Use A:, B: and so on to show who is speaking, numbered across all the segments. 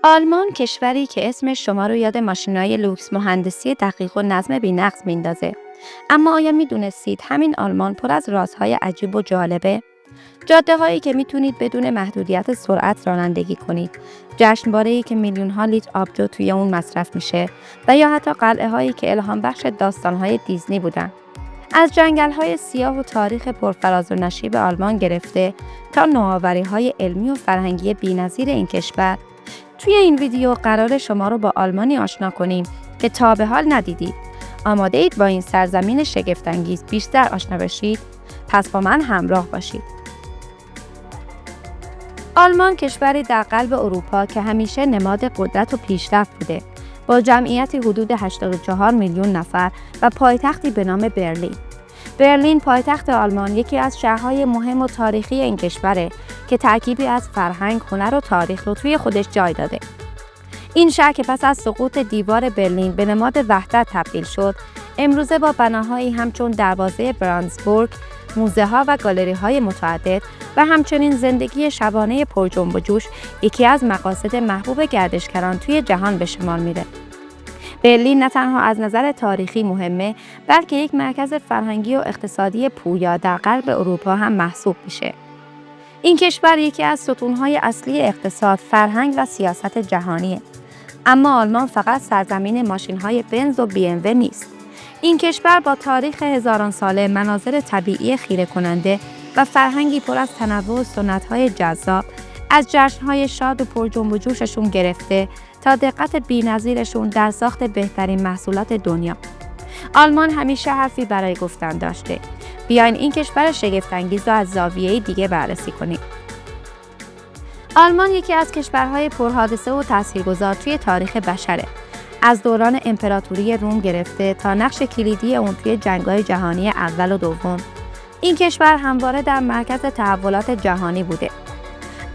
A: آلمان کشوری که اسمش شما رو یاد ماشینای لوکس، مهندسی دقیق و نظم بی‌نقص میندازه. اما آیا میدونستید همین آلمان پر از رازهای عجیب و جالبه؟ جاده‌هایی که میتونید بدون محدودیت سرعت رانندگی کنید، جشنواره‌ای که میلیون‌ها لیتر آبجو توی اون مصرف میشه و یا حتی قلعه‌هایی که الهام بخش داستان‌های دیزنی بودن. از جنگل‌های سیاه و تاریخ پرفراز و نشیب آلمان گرفته تا نوآوری‌های علمی و فرهنگی بی‌نظیر این کشور، توی این ویدیو قرار شما رو با آلمانی آشنا کنیم که تا به حال ندیدید. آماده اید با این سرزمین شگفت‌انگیز بیشتر آشنا بشید؟ پس با من همراه باشید. آلمان کشوری در قلب اروپا که همیشه نماد قدرت و پیشرفت بوده، با جمعیتی حدود 84 میلیون نفر و پایتختی به نام برلین. برلین پایتخت آلمان یکی از شهرهای مهم و تاریخی این کشوره که ترکیبی از فرهنگ، هنر و تاریخ رو توی خودش جای داده. این شهر که پس از سقوط دیوار برلین به نماد وحدت تبدیل شد، امروزه با بناهایی همچون دروازه برانزبورگ، موزه ها و گالری های متعدد و همچنین زندگی شبانه پرجنب و جوش یکی از مقاصد محبوب گردشگران توی جهان به شمار میره. برلین نه تنها از نظر تاریخی مهمه، بلکه یک مرکز فرهنگی و اقتصادی پویا در غرب اروپا هم محسوب میشه. این کشور یکی از ستونهای اصلی اقتصاد، فرهنگ و سیاست جهانیه. اما آلمان فقط سرزمین ماشین‌های بنز و BMW نیست. این کشور با تاریخ هزاران ساله، مناظر طبیعی خیره کننده و فرهنگی پر از تنوع و سنت‌های جذاب، از جشن‌های شاد و پرجنب و جوششون گرفته تا دقت بی‌نظیرشون در ساخت بهترین محصولات دنیا. آلمان همیشه حرفی برای گفتن داشته. بیاین این کشور شگفت‌انگیز رو از زاویه‌ای دیگه بررسی کنیم. آلمان یکی از کشورهای پرحادثه و تاثیرگذار توی تاریخ بشره. از دوران امپراتوری روم گرفته تا نقش کلیدی اون توی جنگ‌های جهانی اول و دوم، این کشور همواره در مرکز تحولات جهانی بوده.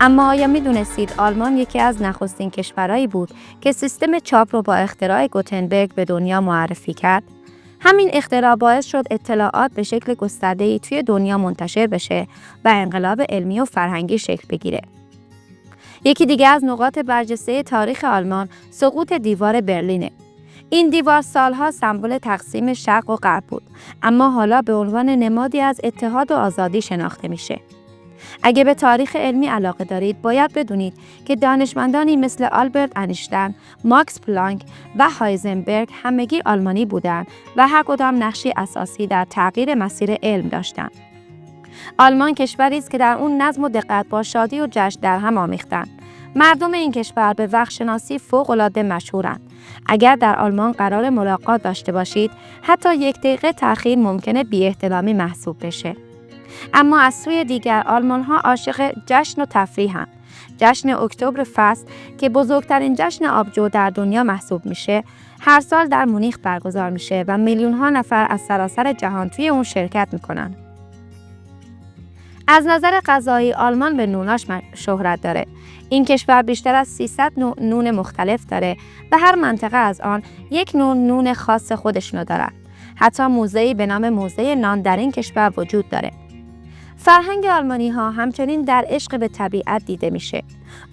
A: اما آیا می‌دونستید آلمان یکی از نخستین کشورهایی بود که سیستم چاپ رو با اختراع گوتنبرگ به دنیا معرفی کرد؟ همین اختراع باعث شد اطلاعات به شکل گسترده‌ای توی دنیا منتشر بشه و انقلاب علمی و فرهنگی شکل بگیره. یکی دیگه از نقاط برجسته تاریخ آلمان سقوط دیوار برلینه. این دیوار سالها سمبل تقسیم شرق و غرب بود، اما حالا به عنوان نمادی از اتحاد و آزادی شناخته میشه. اگه به تاریخ علمی علاقه دارید، باید بدونید که دانشمندانی مثل آلبرت انیشتین، ماکس پلانک و هایزنبرگ همگی آلمانی بودند و هر کدام نقشی اساسی در تغییر مسیر علم داشتند. آلمان کشوری است که در اون نظم و دقت با شادی و جشن در هم آمیختند. مردم این کشور به وقت‌شناسی فوق‌العاده مشهورند. اگر در آلمان قرار ملاقات داشته باشید، حتی یک دقیقه تأخیر ممکنه بی‌احترامی محسوب بشه. اما از سوی دیگر آلمان‌ها عاشق جشن و تفریحند. جشن اکتبر فست که بزرگترین جشن آبجو در دنیا محسوب میشه، هر سال در مونیخ برگزار میشه و میلیون‌ها نفر از سراسر جهان توی اون شرکت میکنن. از نظر غذایی آلمان به نوناش شهرت داره. این کشور بیشتر از 300 نوع نون مختلف داره و هر منطقه از آن یک نوع نون خاص خودشونو دارن. حتی موزه‌ای به نام موزه نان در این کشور وجود داره. فرهنگ آلمانی‌ها همچنین در عشق به طبیعت دیده میشه.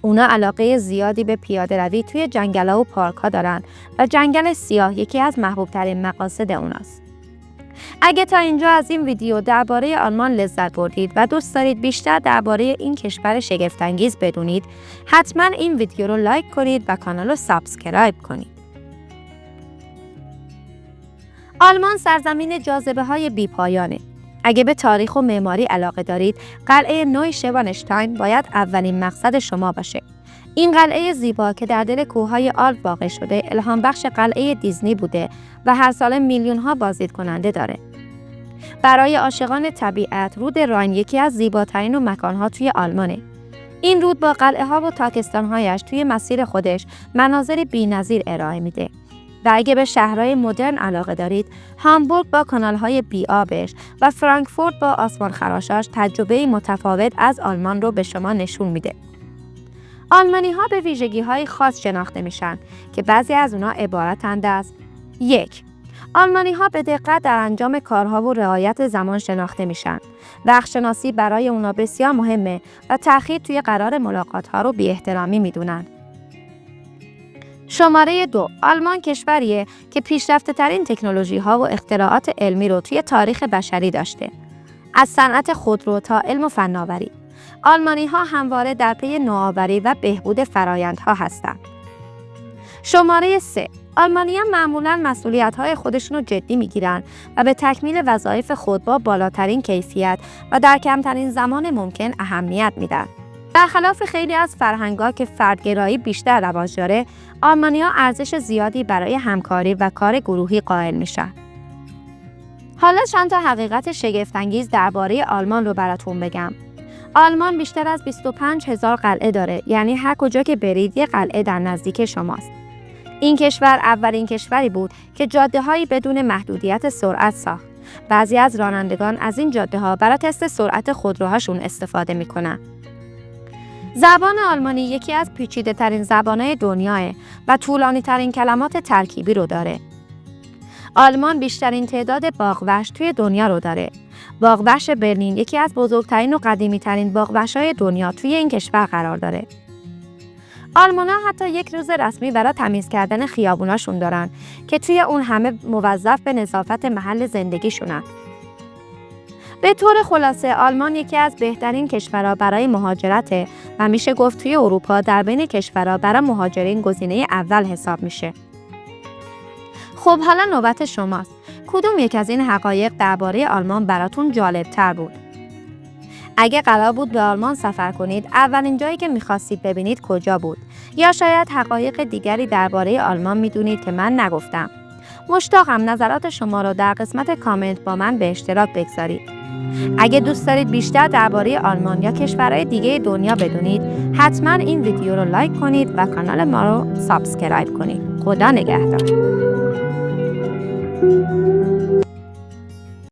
A: اونا علاقه زیادی به پیاده‌روی توی جنگل‌ها و پارک‌ها دارن و جنگل سیاه یکی از محبوب‌ترین مقاصد اوناست. اگه تا اینجا از این ویدیو درباره آلمان لذت بردید و دوست دارید بیشتر درباره این کشور شگفت‌انگیز بدونید، حتما این ویدیو رو لایک کنید و کانال رو سابسکرایب کنید. آلمان سرزمین جاذبه‌های بی‌پایانه. اگه به تاریخ و معماری علاقه دارید، قلعه نویشوانشتاین باید اولین مقصد شما باشه. این قلعه زیبا که در دل کوههای آلپ واقع شده، الهام بخش قلعه دیزنی بوده و هر سال میلیون‌ها بازدید کننده داره. برای عاشقان طبیعت، رود راین یکی از زیباترین و مکان‌ها توی آلمانه. این رود با قلعه‌ها و تاکستان‌هایش توی مسیر خودش مناظر بی‌نظیر ارائه میده. و اگه به شهرهای مدرن علاقه دارید، هامبورگ با کانال‌های بی‌آبش و فرانکفورت با آسمان‌خراشاش تجربه‌ای متفاوت از آلمان رو به شما نشون میده. آلمانی‌ها به ویژگی‌های خاص شناخته میشن که بعضی از اونها عبارتند از: 1. آلمانی‌ها به دقت در انجام کارها و رعایت زمان شناخته میشن. وقت‌شناسی برای اونا بسیار مهمه و تأخیر توی قرار ملاقات‌ها رو بی‌احترامی میدونن. شماره 2. آلمان کشوریه که پیشرفته ترین تکنولوژی ها و اختراعات علمی رو توی تاریخ بشری داشته. از صنعت خودرو تا علم و فناوری. آلمانی ها همواره در پی نوآوری و بهبود فرآیندها هستند. شماره 3. آلمانیان معمولاً مسئولیت‌های خودشون رو جدی می‌گیرن و به تکمیل وظایف خود با بالاترین کیفیت و در کمترین زمان ممکن اهمیت میدن. برخلاف خیلی از فرهنگ‌ها که فردگرایی بیشتر رواج داره، آلمانی‌ها ارزش زیادی برای همکاری و کار گروهی قائل میشن. حالا چند تا حقیقت شگفت‌انگیز درباره آلمان رو براتون بگم. آلمان بیشتر از 25,000 قلعه داره، یعنی هر کجا که برید یه قلعه در نزدیک شماست. این کشور اولین کشوری بود که جاده‌هایی بدون محدودیت سرعت ساخت. بعضی از رانندگان از این جاده‌ها برای تست سرعت خودروهاشون استفاده می‌کنن. زبان آلمانی یکی از پیچیده‌ترین زبان‌های دنیاه و طولانی‌ترین کلمات ترکیبی رو داره. آلمان بیشترین تعداد باغ‌وحش توی دنیا رو داره. باغ‌وحش برلین یکی از بزرگترین و قدیمی‌ترین باغ‌وحش‌های دنیا توی این کشور قرار داره. آلمان‌ها حتی یک روز رسمی برای تمیز کردن خیابوناشون دارن که توی اون همه موظف به نظافت محل زندگیشونن. به طور خلاصه آلمان یکی از بهترین کشورها برای مهاجرته و میشه گفت توی اروپا در بین کشورها برای مهاجرین گزینه اول حساب میشه. خب حالا نوبت شماست. کدوم یک از این حقایق درباره آلمان براتون جالب‌تر بود؟ اگه قرار بود به آلمان سفر کنید، اولین جایی که می‌خواستید ببینید کجا بود؟ یا شاید حقایق دیگری درباره آلمان می‌دونید که من نگفتم؟ مشتاقم نظرات شما رو در قسمت کامنت با من به اشتراک بگذارید. اگه دوست دارید بیشتر درباره آلمان یا کشورهای دیگه دنیا بدونید، حتما این ویدیو رو لایک کنید و کانال ما رو سابسکرایب کنید. خدا نگهدار.